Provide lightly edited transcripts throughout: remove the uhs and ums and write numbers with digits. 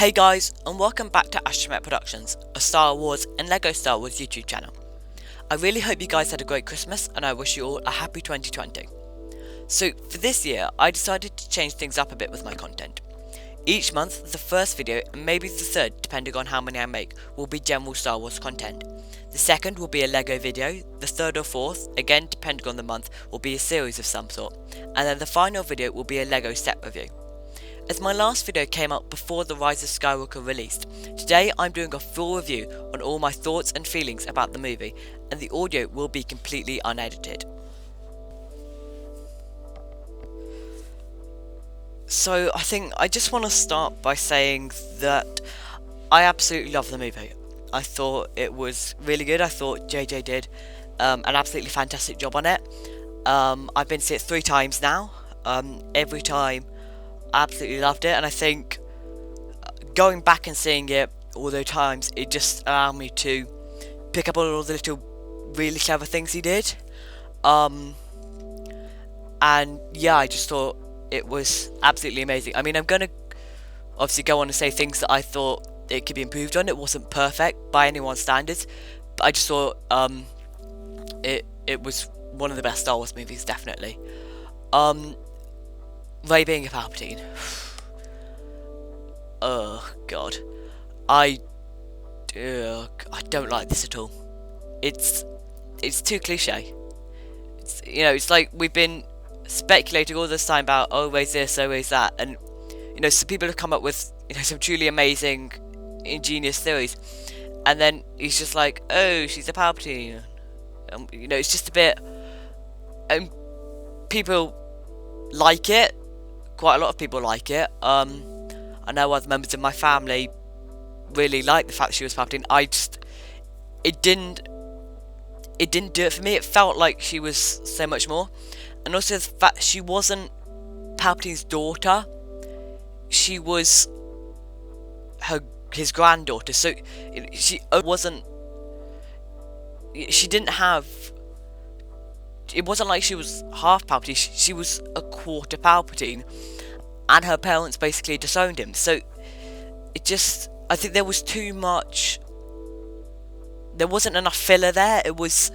Hey guys, and welcome back to Astromech Productions, a Star Wars and LEGO Star Wars YouTube channel. I really hope you guys had a great Christmas, and I wish you all a happy 2020. So for this year, I decided to change things up a bit with my content. Each month, the first video, and maybe the third, depending on how many I make, will be general Star Wars content. The second will be a LEGO video, the third or fourth, again depending on the month, will be a series of some sort, and then the final video will be a LEGO set review. As my last video came out before the Rise of Skywalker released, today I'm doing a full review on all my thoughts and feelings about the movie, and the audio will be completely unedited. So I think I just want to start by saying that I absolutely love the movie. I thought it was really good. I thought JJ did an absolutely fantastic job on it. I've been to see it 3 times now. Every time absolutely loved it, and I think going back and seeing it all those times, it just allowed me to pick up on all the little really clever things he did. And yeah, I just thought it was absolutely amazing. I mean, I'm gonna obviously go on and say things that I thought it could be improved on. It wasn't perfect by anyone's standards, but I just thought it was one of the best Star Wars movies, definitely. Rey being a Palpatine. Oh god, I don't like this at all. It's too cliche. It's like we've been speculating all this time about always this, always that, and some people have come up with some truly amazing, ingenious theories, and then he's just like, oh, she's a Palpatine. It's just a bit. People like it. Quite a lot of people like it. I know other members of my family really like the fact she was Palpatine. It didn't do it for me. It felt like she was so much more, and also the fact she wasn't Palpatine's daughter. She was his granddaughter. So she wasn't. She didn't have. It wasn't like she was half Palpatine. She was a quarter Palpatine, and her parents basically disowned him. So I think there was too much. There wasn't enough filler there. It was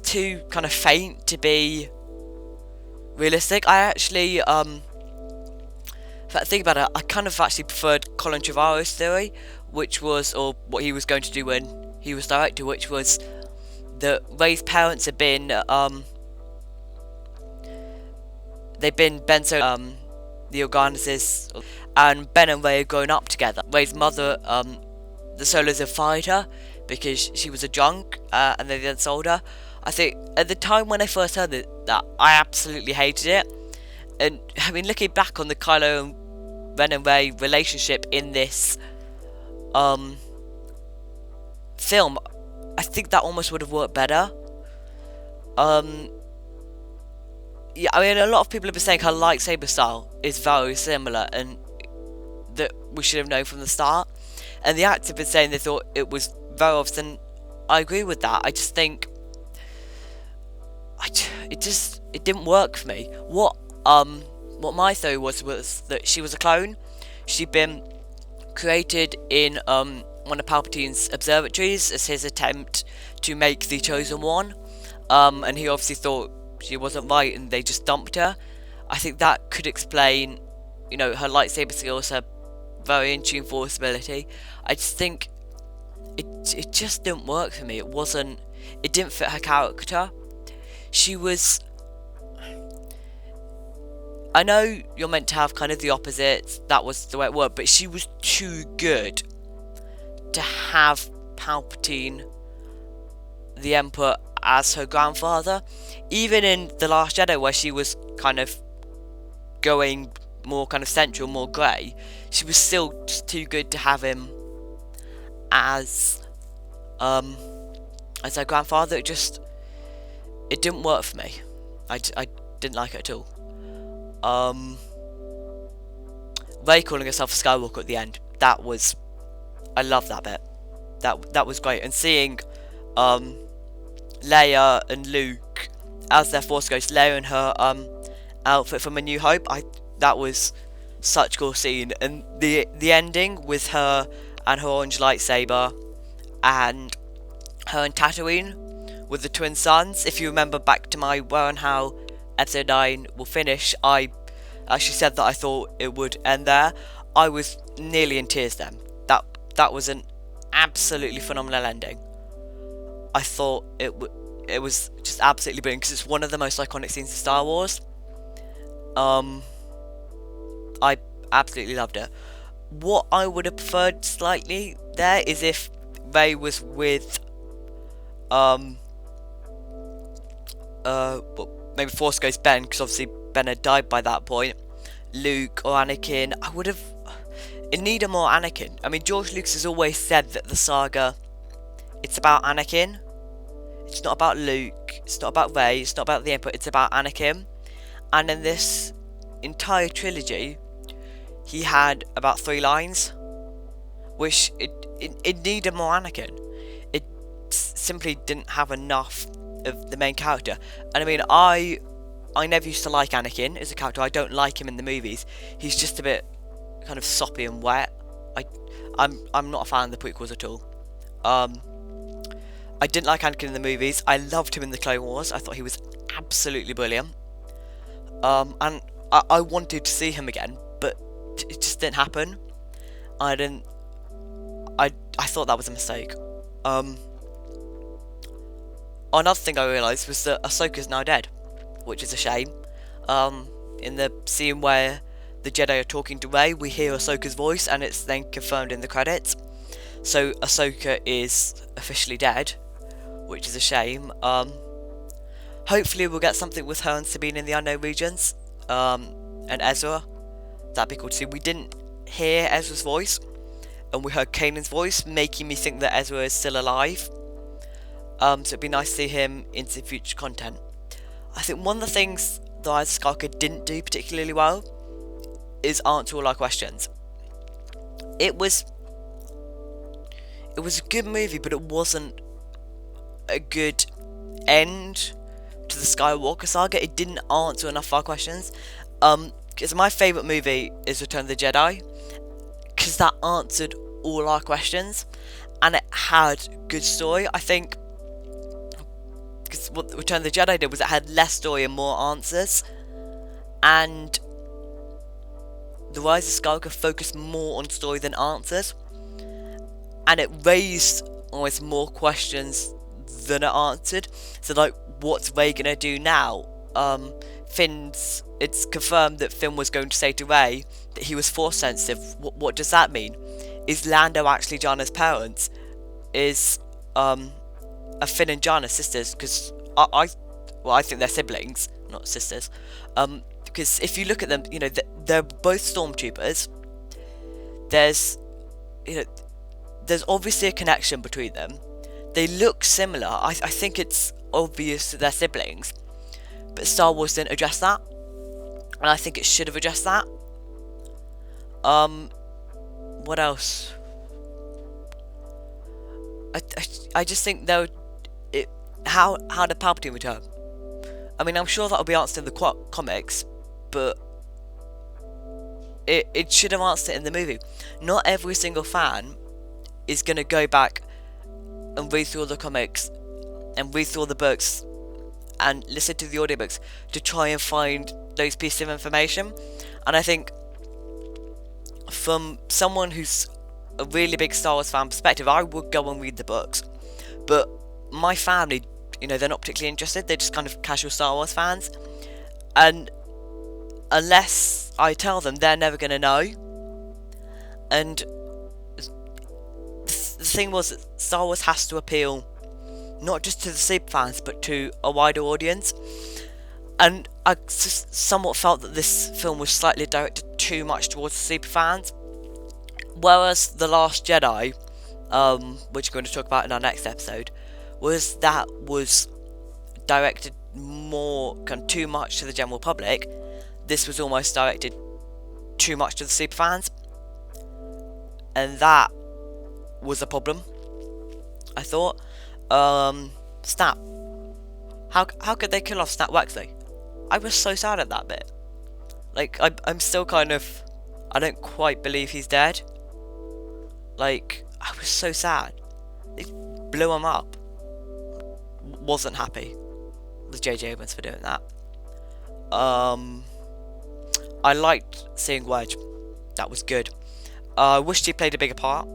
too kind of faint to be realistic. I actually, if I think about it, I kind of actually preferred Colin Trevorrow's theory, which was, or what he was going to do when he was director, which was that Rey's parents had been, they've been Benzo, the Organuses, and Ben and Rey had grown up together. Rey's mother, the Solos had fired her because she was a drunk, and they then sold her. I think at the time when I first heard that I absolutely hated it. And I mean, looking back on the Kylo and Ren and Rey relationship in this film, I think that almost would have worked better. Yeah, I mean, a lot of people have been saying her lightsaber style is very similar, and that we should have known from the start. And the actors have been saying they thought it was very obvious, and I agree with that. I just think it didn't work for me. What my theory was that she was a clone. She'd been created in one of Palpatine's observatories as his attempt to make the chosen one, and he obviously thought she wasn't right, and they just dumped her. I think that could explain, her lightsaber skills, her very in tune force ability. I just think it just didn't work for me. It didn't fit her character. She was. I know you're meant to have kind of the opposites. That was the way it worked, but she was too good to have Palpatine, the Emperor, as her grandfather. Even in The Last Jedi, where she was kind of going more kind of central, more grey, she was still just too good to have him as her grandfather. It didn't work for me. I didn't like it at all. Rey calling herself a Skywalker at the end, I love that bit. That was great. And seeing Leia and Luke as their Force Ghosts, Leia in her outfit from A New Hope, that was such a cool scene, and the ending with her and her orange lightsaber, and her and Tatooine with the twin suns. If you remember back to my Where and How episode 9 will finish, I actually said that I thought it would end there. I was nearly in tears then. That was an absolutely phenomenal ending. I thought it was just absolutely brilliant, because it's one of the most iconic scenes of Star Wars. I absolutely loved it. What I would have preferred slightly there is if Rey was with maybe Force Ghost Ben, because obviously Ben had died by that point. Luke or Anakin. It needed more Anakin. I mean, George Lucas has always said that the saga, it's about Anakin. It's not about Luke. It's not about Rey. It's not about the Emperor. It's about Anakin. And in this entire trilogy, he had about 3 lines, which it needed more Anakin. It simply didn't have enough of the main character. And I mean, I never used to like Anakin as a character. I don't like him in the movies. He's just a bit kind of soppy and wet. I'm not a fan of the prequels at all. I didn't like Anakin in the movies. I loved him in the Clone Wars. I thought he was absolutely brilliant. And I wanted to see him again, but it just didn't happen. I thought that was a mistake. Another thing I realised was that Ahsoka's now dead, which is a shame. In the scene where the Jedi are talking to Rey, we hear Ahsoka's voice, and it's then confirmed in the credits. So Ahsoka is officially dead, which is a shame. Hopefully we'll get something with her and Sabine in the Unknown Regions, and Ezra. That'd be cool to see. We didn't hear Ezra's voice, and we heard Kanan's voice, making me think that Ezra is still alive. So it'd be nice to see him in some future content. I think one of the things that Rise of Skywalker didn't do particularly well is answer all our questions. It was a good movie, but it wasn't a good end to the Skywalker saga. It didn't answer enough of our questions. Because my favourite movie is Return of the Jedi, because that answered all our questions, and it had good story. I think because what Return of the Jedi did was it had less story and more answers, and the Rise of Skywalker focused more on story than answers, and it raised almost more questions than it answered. So like, what's Rey gonna do now? It's confirmed that Finn was going to say to Rey that he was force sensitive. What does that mean? Is Lando actually Jana's parents? Is are Finn and Jana sisters? Because I think they're siblings, not sisters. Because if you look at them, they're both stormtroopers. There's obviously a connection between them. They look similar. I think it's obvious that they're siblings, but Star Wars didn't address that, and I think it should have addressed that. What else? I just think how did Palpatine return? I mean, I'm sure that'll be answered in the comics, but it should have answered it in the movie. Not every single fan is going to go back and read through all the comics and read through all the books and listen to the audiobooks to try and find those pieces of information. And I think from someone who's a really big Star Wars fan perspective, I would go and read the books. But my family, they're not particularly interested. They're just kind of casual Star Wars fans, and unless I tell them, they're never going to know. And the thing was that Star Wars has to appeal not just to the super fans, but to a wider audience. And I somewhat felt that this film was slightly directed too much towards the super fans, whereas The Last Jedi, which we're going to talk about in our next episode, was directed more too much to the general public. This was almost directed too much to the super fans, and that was a problem, I thought. Snap. How could they kill off Snap Wexley? I was so sad at that bit. Like, I'm still kind of I don't quite believe he's dead. Like, I was so sad. They blew him up. Wasn't happy with J.J. Abrams for doing that. I liked seeing Wedge. That was good. I wished he played a bigger part.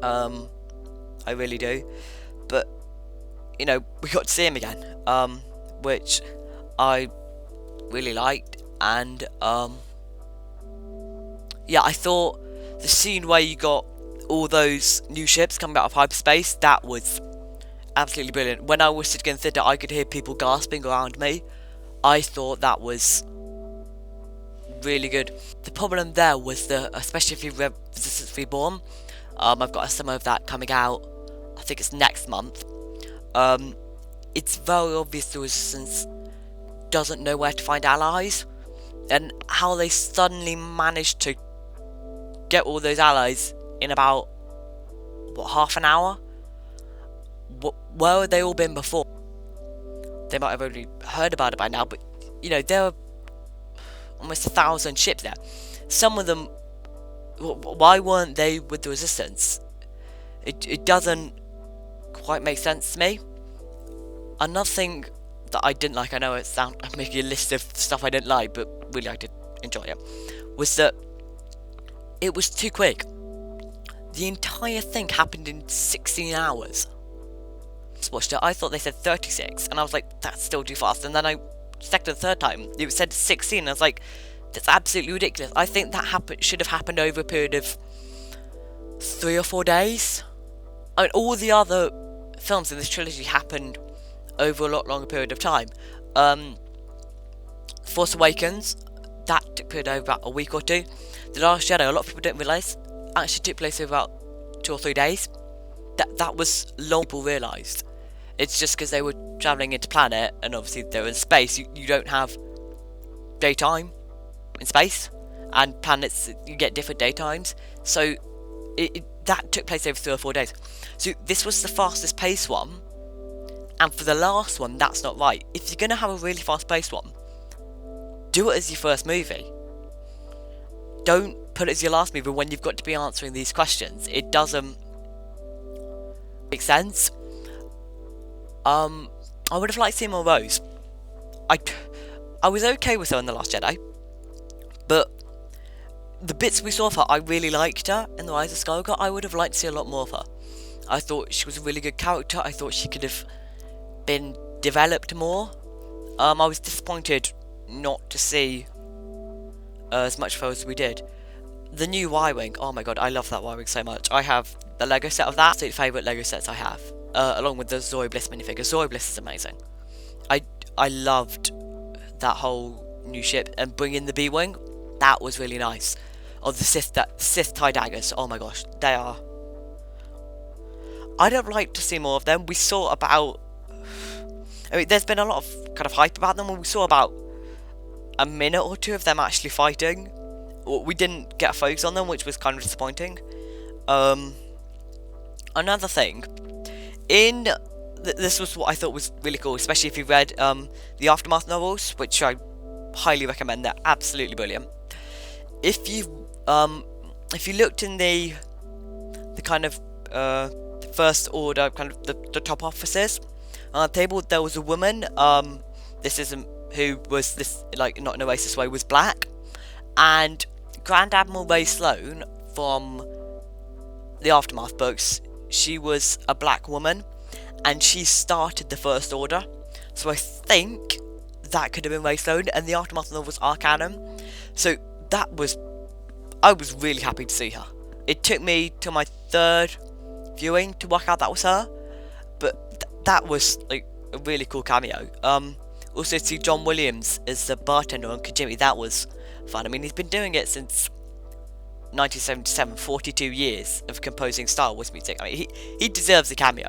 I really do. But, you know, we got to see him again. Which I really liked. And, yeah, I thought the scene where you got all those new ships coming out of hyperspace, that was absolutely brilliant. When I was sitting in the theatre, I could hear people gasping around me. I thought that was really good. The problem there was especially if you read Resistance Reborn, I've got some of that coming out, I think it's next month. It's very obvious the Resistance doesn't know where to find allies, and how they suddenly managed to get all those allies in about, what, half an hour? Where had they all been before? They might have already heard about it by now, but, you know, there are almost 1,000 ships there. Some of them, why weren't they with the Resistance? It doesn't quite make sense to me. Another thing that I didn't like, I know I'm making a list of stuff I didn't like, but really I did enjoy it, was that it was too quick. The entire thing happened in 16 hours. Watched it, I thought they said 36, and I was like, that's still too fast. And then I checked it the third time, it said 16, and I was like, that's absolutely ridiculous. I think that should have happened over a period of 3 or 4 days. I mean, all the other films in this trilogy happened over a lot longer period of time. Force Awakens, that took period over about a week or two. The Last Jedi, a lot of people don't realise, actually took place over about 2 or 3 days. That was long people realised. It's just because they were travelling into planet, and obviously they were in space. You don't have daytime in space, and planets, you get different daytimes. So that took place over 3 or 4 days. So this was the fastest paced one, and for the last one, that's not right. If you're going to have a really fast paced one, do it as your first movie. Don't put it as your last movie when you've got to be answering these questions. It doesn't make sense. I would have liked to see more Rose. I was okay with her in The Last Jedi, but the bits we saw of her, I really liked her in The Rise of Skywalker. I would have liked to see a lot more of her. I thought she was a really good character. I thought she could have been developed more. I was disappointed not to see as much of her as we did. The new Y-Wing, oh my god, I love that Y-Wing so much. I have the Lego set of that. It's the favourite Lego sets I have, along with the Zoe Bliss minifigure. Zoe Bliss is amazing. I loved that whole new ship, and bringing the B-Wing, that was really nice. Oh, the Sith TIE daggers, oh my gosh, they are... I'd have liked to see more of them. We saw about... I mean, there's been a lot of kind of hype about them, and we saw about a minute or two of them actually fighting. We didn't get a focus on them, which was kind of disappointing. Another thing, this was what I thought was really cool, especially if you read the Aftermath novels, which I highly recommend. They're absolutely brilliant. If you looked in the kind of First Order, kind of the top officers on the table, there was a woman. This isn't who was this, like, not in a racist way, was black, and Grand Admiral Ray Sloane from the Aftermath books, she was a black woman, and she started the First Order. So I think that could have been Ray Sloane, and the Aftermath novels are canon. So I was really happy to see her. It took me to my third viewing to work out that was her, but that was like a really cool cameo. Also to see John Williams as the bartender on Kajimi, that was fun. I mean, he's been doing it since 1977, 42 years of composing Star Wars music. I mean, he deserves a cameo.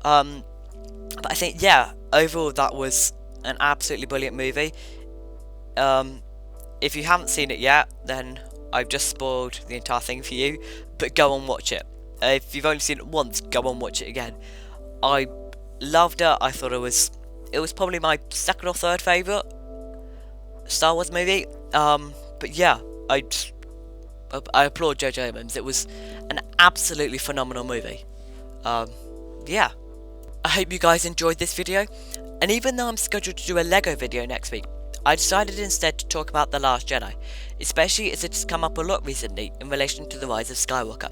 But I think, yeah, overall that was an absolutely brilliant movie. If you haven't seen it yet, then I've just spoiled the entire thing for you, but go and watch it. If you've only seen it once, go and watch it again. I loved it. I thought it was probably my second or third favourite Star Wars movie. But yeah, I applaud J.J. Abrams. It was an absolutely phenomenal movie. Yeah. I hope you guys enjoyed this video, and even though I'm scheduled to do a LEGO video next week, I decided instead to talk about The Last Jedi, especially as it has come up a lot recently in relation to the Rise of Skywalker.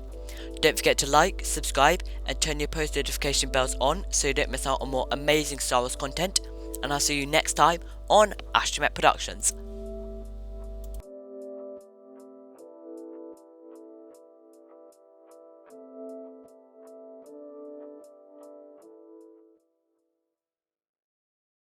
Don't forget to like, subscribe, and turn your post notification bells on so you don't miss out on more amazing Star Wars content, and I'll see you next time on Astromech Productions.